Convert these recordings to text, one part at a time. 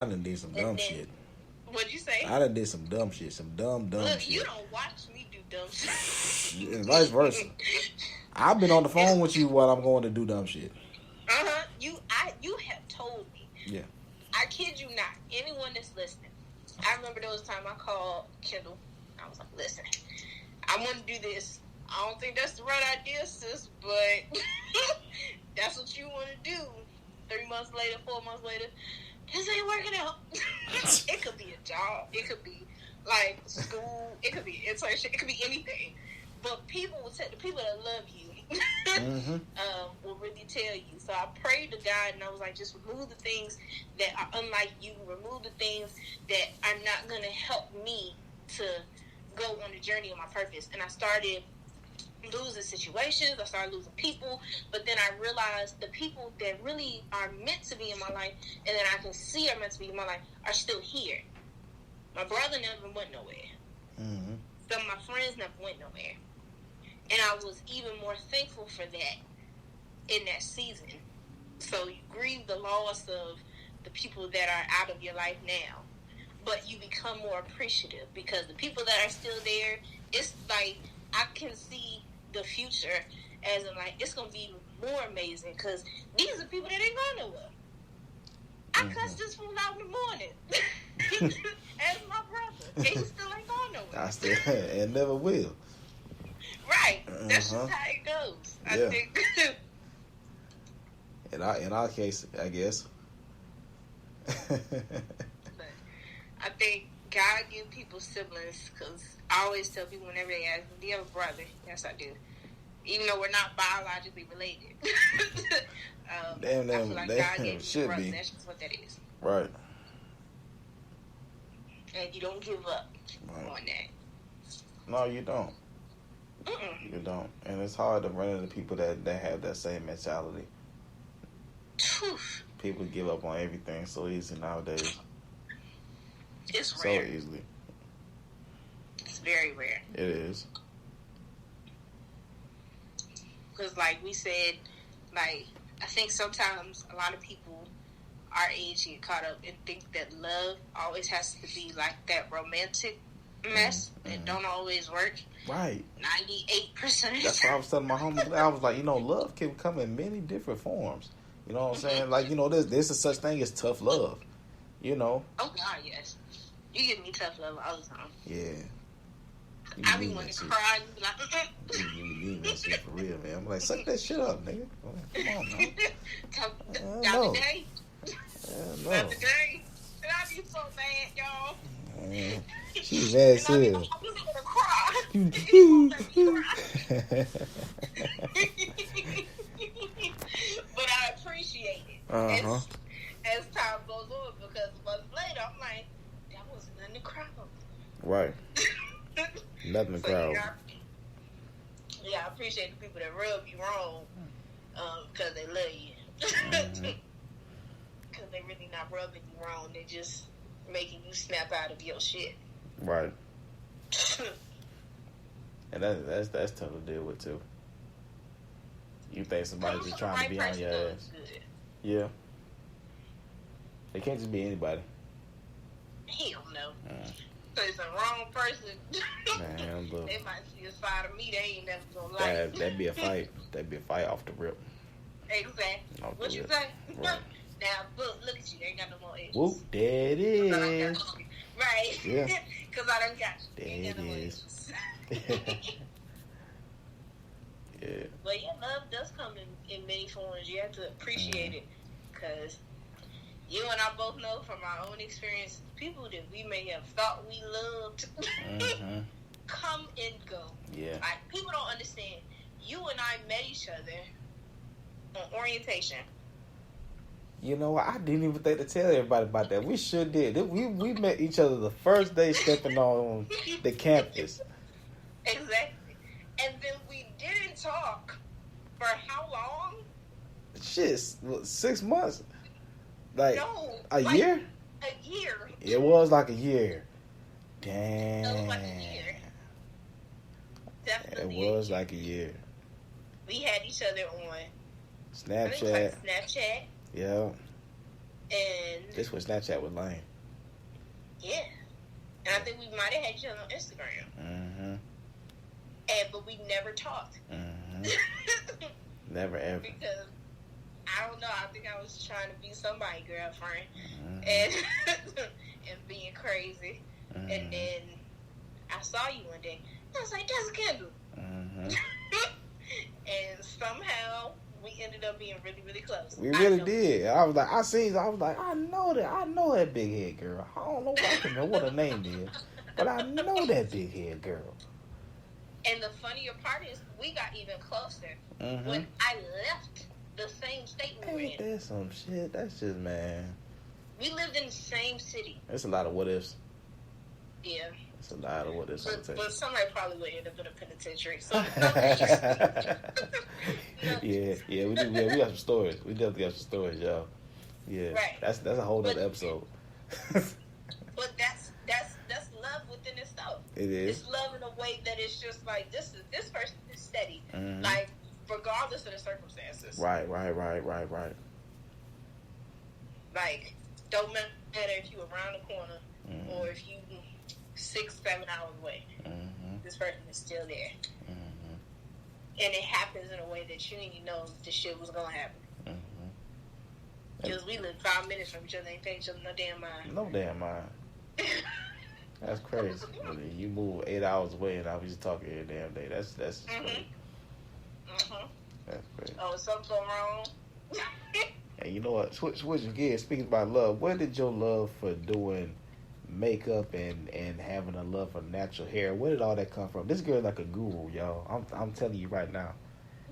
I done did some And dumb then, shit. what'd you say? I done did some dumb shit. Some dumb Look, you shit. don't watch me do dumb shit. And vice versa. I've been on the phone with you while I'm going to do dumb shit. You have told me. Yeah. I kid you not. Anyone that's listening, I remember there was a time I called Kendall. I was like, listen, I want to do this. I don't think that's the right idea, sis, but that's what you want to do. 3 months later, 4 months later, this ain't working out. It could be a job. It could be like school. It could be internship. It could be anything. But people will tell the people that love you will really tell you. So I prayed to God and I was like, just remove the things that are unlike you. Remove the things that are not going to help me to go on the journey of my purpose. And I started losing situations. I started losing people. But then I realized the people that really are meant to be in my life and that I can see are meant to be in my life are still here. My brother never went nowhere. Mm-hmm. Some of my friends never went nowhere. And I was even more thankful for that in that season. So you grieve the loss of the people that are out of your life now, but you become more appreciative because the people that are still there, it's like I can see the future as in like it's gonna be more amazing because these are people that ain't going nowhere. I cussed this fool out in the morning as my brother, and he still ain't going nowhere. I still and never will. Right. That's just how it goes. I think. In our case, I guess. But I think God gives people siblings because I always tell people whenever they ask me, do you have a brother? Yes, I do. Even though we're not biologically related. I feel like God gave me a brother. That's just what that is. Right. And you don't give up on that. No, you don't. You don't. And it's hard to run into people that have that same mentality. People give up on everything so easy nowadays. It's so rare. Easily. It's very rare. It is. Because like we said, like I think sometimes a lot of people our age get caught up and think that love always has to be like that romantic mess that don't always work. Right. 98%. That's what I was telling my homie. I was like, love can come in many different forms. You know what I'm saying? Like, there's a such thing as tough love. Oh God, yes. You give me tough love all the time. Yeah. I be wanting to cry and be like, you need that shit for real, man. I'm like, suck that shit up, nigga. Come on, man. Got the day. No. Got the day. And I be so mad, y'all. She's mad as hell. I'm just gonna cry. But I appreciate it as time goes on because months later I'm like, that wasn't nothing to cry over. Right. Nothing to cry over. Yeah, I appreciate the people that rub you wrong because they love you. Because they really not rubbing you wrong. They're just making you snap out of your shit. Right. And that's tough to deal with too. You think somebody's just trying to be on your ass. Good. Yeah. It can't just be anybody. Hell no. So it's the wrong person. Man, look. They might see a side of me they ain't never gonna like. That'd be a fight. That'd be a fight off the rip. Exactly. What you say? Right. Now, look at you. They ain't got no more edges. Whoop, there it is. Right. Yeah. Because I done got you. There ain't got it no is. Yeah. But yeah, love does come in many forms. You have to appreciate it. Because you and I both know from our own experience, people that we may have thought we loved come and go. Yeah. Like, people don't understand. You and I met each other on orientation. I didn't even think to tell everybody about that. We sure did. We met each other the first day stepping on the campus. Exactly. And then we didn't talk for how long? Shit, 6 months. No. A year? A year. It was like a year. Damn. It was like a year. Definitely. It was like a year. We had each other on Snapchat. I think it was like Snapchat. Yeah. And this was Snapchat was lame. Yeah. And I think we might have had each other on Instagram. Mm-hmm. But we never talked. Mm-hmm. Never ever. Because I don't know. I think I was trying to be somebody's girlfriend, mm-hmm. and being crazy. Mm-hmm. And then I saw you one day. I was like, "That's Kendall." Mm-hmm. And somehow we ended up being really, really close. We really did. I was like, I know that big head girl. I don't know what her name is, but I know that big head girl. And the funnier part is, we got even closer when I left the same state we were in. That's some shit. That's just, man. We lived in the same city. There's a lot of what ifs. Yeah. It's a lot of what ifs. But somebody probably would end up in a penitentiary. So yeah, we got some stories. We definitely got some stories, y'all. Yeah, right. That's a whole other episode. But that's love within itself. It is. It's love in a way that it's just like this person is steady, like regardless of the circumstances. Right. Like, don't matter if you around the corner or if you 6-7 hours away. This person is still there, and it happens in a way that you didn't even know this shit was gonna happen. Because we live 5 minutes from each other, ain't pay each other no damn mind. No damn mind. That's crazy. You move 8 hours away, and I was just talking every damn day. That's crazy. That's crazy. Oh, is something going wrong? And you know what? Switching gears. Speaking about love, where did your love for doing makeup and having a love for natural hair, where did all that come from? This girl's like a guru, y'all. I'm telling you right now.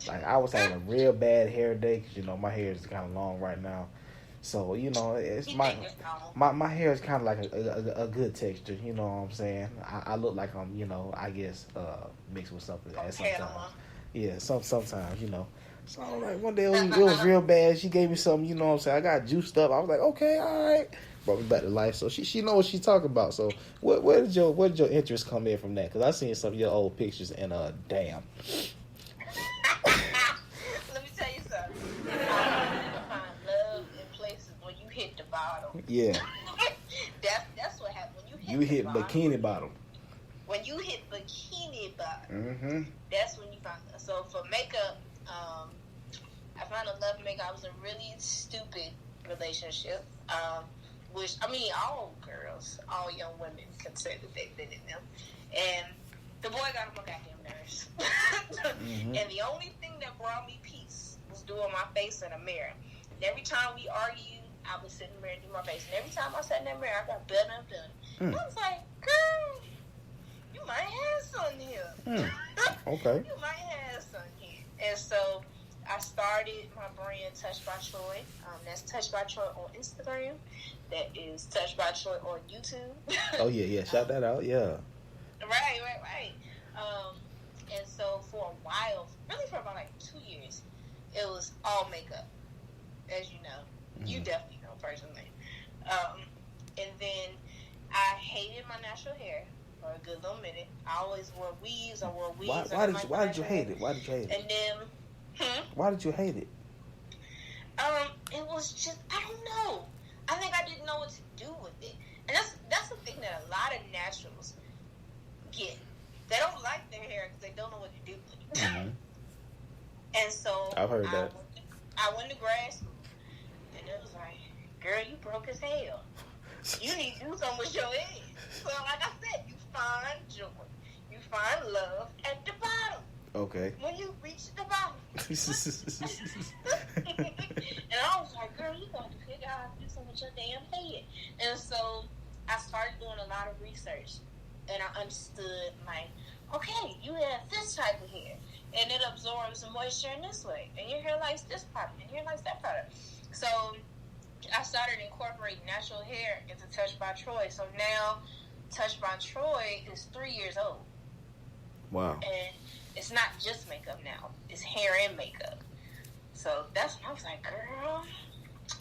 Like, I was having a real bad hair day because, my hair is kind of long right now. So, it's my hair is kind of like a good texture, you know what I'm saying? I look like I'm, I guess, mixed with something sometimes. Yeah, sometimes, So, like, one day it was real bad. She gave me something, you know what I'm saying? I got juiced up. I was like, okay, all right. Brought me back to life. So, she know what she's talking about. So, where did your interest come in from that? Because I seen some of your old pictures and, damn. Let me tell you something. You find love in places when you hit the bottom. Yeah. That's what happens. When you hit bikini bottom. When you hit bikini bottom, that's when you find love. So for makeup, I found a love makeup. I was in a really stupid relationship, which, I mean, all girls, all young women can say that they've been in them. And the boy got on my goddamn nerves. And the only thing that brought me peace was doing my face in a mirror. And every time we argued, I would sit in the mirror and do my face. And every time I sat in that mirror, I got better and better. And I was like, girl, you might have something here. Okay. You might have something here. And so I started my brand, Touched by Troy. That's Touched by Troy on Instagram. That is Touched by Troy on YouTube. Oh, yeah. Shout that out, yeah. Right. And so for a while, really for about like 2 years, it was all makeup, as you know. You definitely know personally. And then I hated my natural hair for a good little minute. I always wore weaves. Why did you hate it? And then, why did you hate it? It was just, I don't know. I think I didn't know what to do with it. And that's the thing that a lot of naturals get. They don't like their hair because they don't know what to do with it. And so I've heard that. I went to grad school, and it was like, girl, you broke as hell. You need to do something with your head. So like I said, you find joy. You find love at the bottom. Okay. When you reach the bottom. And I was like, girl, you got to figure out how to do something with your damn head. And so I started doing a lot of research. And I understood, like, okay, you have this type of hair. And it absorbs the moisture in this way. And your hair likes this product. And your hair likes that product. So I started incorporating natural hair into Touched by Troy. So now Touched by Troy is 3 years old. Wow. And it's not just makeup now. It's hair and makeup. So that's when I was like, girl.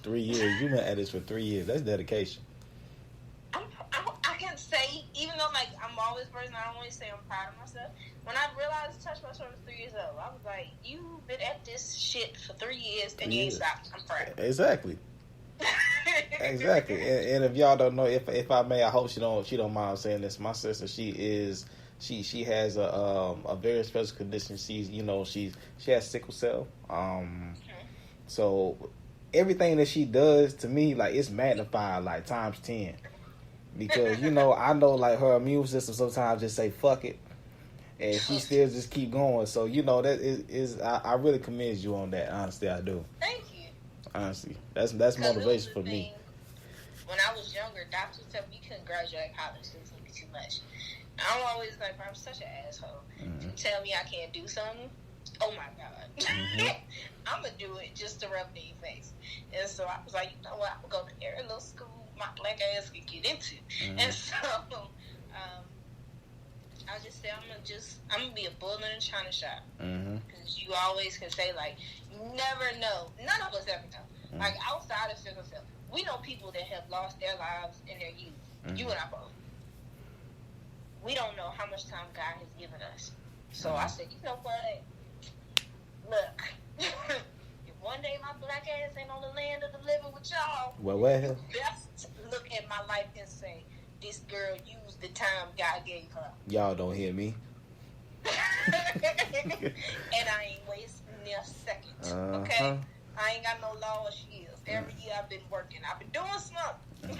3 years. You've been at this for 3 years. That's dedication. I can say, even though like I'm always a person, I don't always say I'm proud of myself. When I realized Touched by Troy was 3 years old, I was like, you've been at this shit for 3 years and you ain't stopped. I'm proud. Exactly. Exactly. And if y'all don't know, if I may, I hope she don't mind saying this. My sister, she has a very special condition. She has sickle cell. So everything that she does to me, like, it's magnified like times 10. Because I know, like, her immune system sometimes just say fuck it, and she still just keep going. So that is I really commend you on that. Honestly, I do. Thank you. Honestly, that's motivation for me. When I was younger, doctors told me you couldn't graduate college. It was gonna be too much. I'm always like, I'm such an asshole. Mm-hmm. You tell me I can't do something. Oh my god. Mm-hmm. I'm gonna do it just to rub it in your face. And so I was like, you know what? I'm gonna go to every little school my black ass could get into. Mm-hmm. And so I just said, I'm gonna be a bull in a china shop. Because you always can say, like, you never know. None of us ever know. Mm-hmm. Like, outside of sickle cell, we know people that have lost their lives in their youth. Mm-hmm. You and I both. We don't know how much time God has given us. So I said, you know what? Look, if one day my black ass ain't on the land of the living with y'all, well, just look at my life and say, this girl used the time God gave her. Y'all don't hear me. And I ain't wasting a second. Okay? I ain't got no law she is. Every year I've been working. I've been doing something.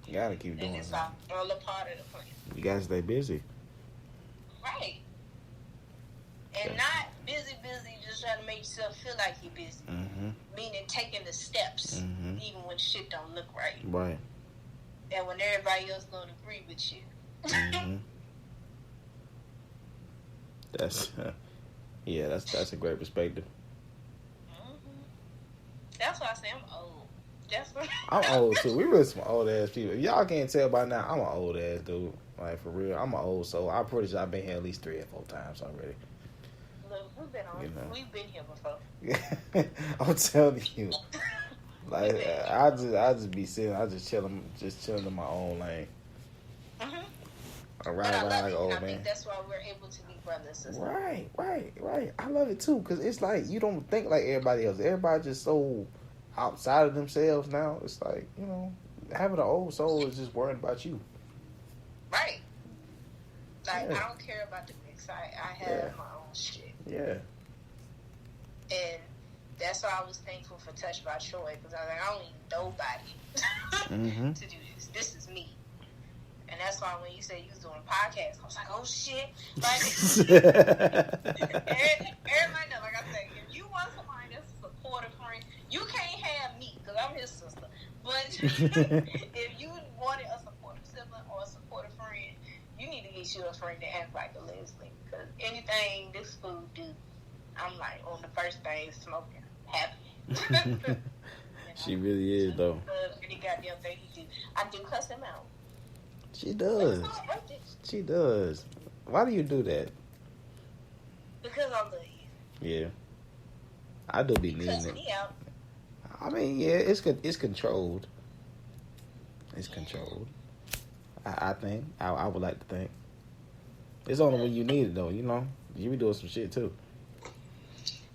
You gotta keep doing it's something. all a part of the plan. You gotta stay busy. Right. And not busy, just trying to make yourself feel like you're busy. Mm-hmm. Meaning taking the steps, even when shit don't look right. Right. And when everybody else don't agree with you. Mm-hmm. That's a great perspective. That's why I say I'm old. I'm old too. We really some old ass people. If y'all can't tell by now, I'm an old ass dude. Like, for real, I'm an old soul. I'm pretty sure I've been here at least 3 or 4 times already. Look, we've been here before. I'm telling you. Like, I just be sitting, I just chilling in my own lane. Around like an old man. I think that's why we're able to be brothers and sisters. Right. I love it too, because it's like you don't think like everybody else. Everybody just so outside of themselves now. It's like, having an old soul is just worrying about you. Right. Like, I don't care about the mix. I have my own shit. Yeah. And that's why I was thankful for Touched by Troy, because I was like, I don't need nobody to do this. This is me. And that's why when you said you was doing a podcast, I was like, oh shit. Like, everybody know, like I said, if you want somebody that's a supportive friend, you can't have me, because I'm his sister. But if you wanted a supportive sibling or a supportive friend, you need to get you a friend that acts like a Leslie. Because anything this fool do, I'm like, on the first day, smoking, happy. She really is, though. Any goddamn thing he do. I do cuss him out. She does. She does. Why do you do that? Because I love you. Yeah. I do be needing it. Me out. I mean, yeah, it's controlled. It's controlled. I think. I would like to think. It's only when you need it, though, You be doing some shit, too.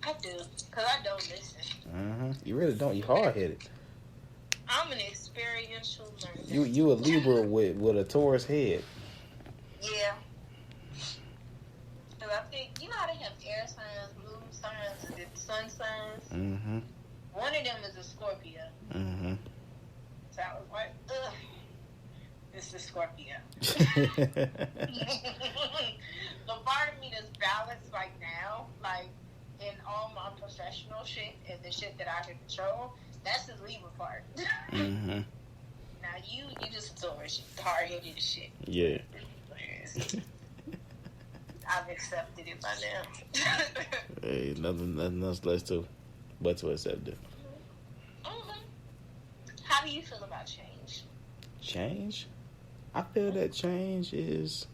I do. Because I don't listen. You really don't. You hard-headed. I'm an experiential learner. You a Libra with a Taurus head. Yeah. Because I think, how they have air signs, moon signs, and then sun signs? One of them is a Scorpio. So I was like, ugh, this is Scorpio. The part of me that's balanced right now, like in all my professional shit and the shit that I can control, that's the Libra part. Now you just Taurus, hard-headed as shit. Yeah. I've accepted it by now. Hey, nothing else less to but to accept it. How do you feel about change? Change? I feel that change is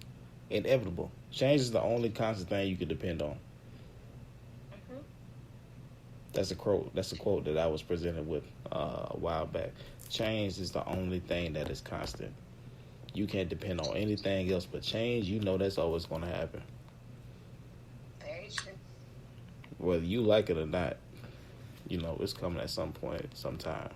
inevitable. Change is the only constant thing you can depend on. That's a quote. That's a quote that I was presented with a while back. Change is the only thing that is constant. You can't depend on anything else but change. That's always going to happen. Very true. Whether you like it or not, it's coming at some point, sometime.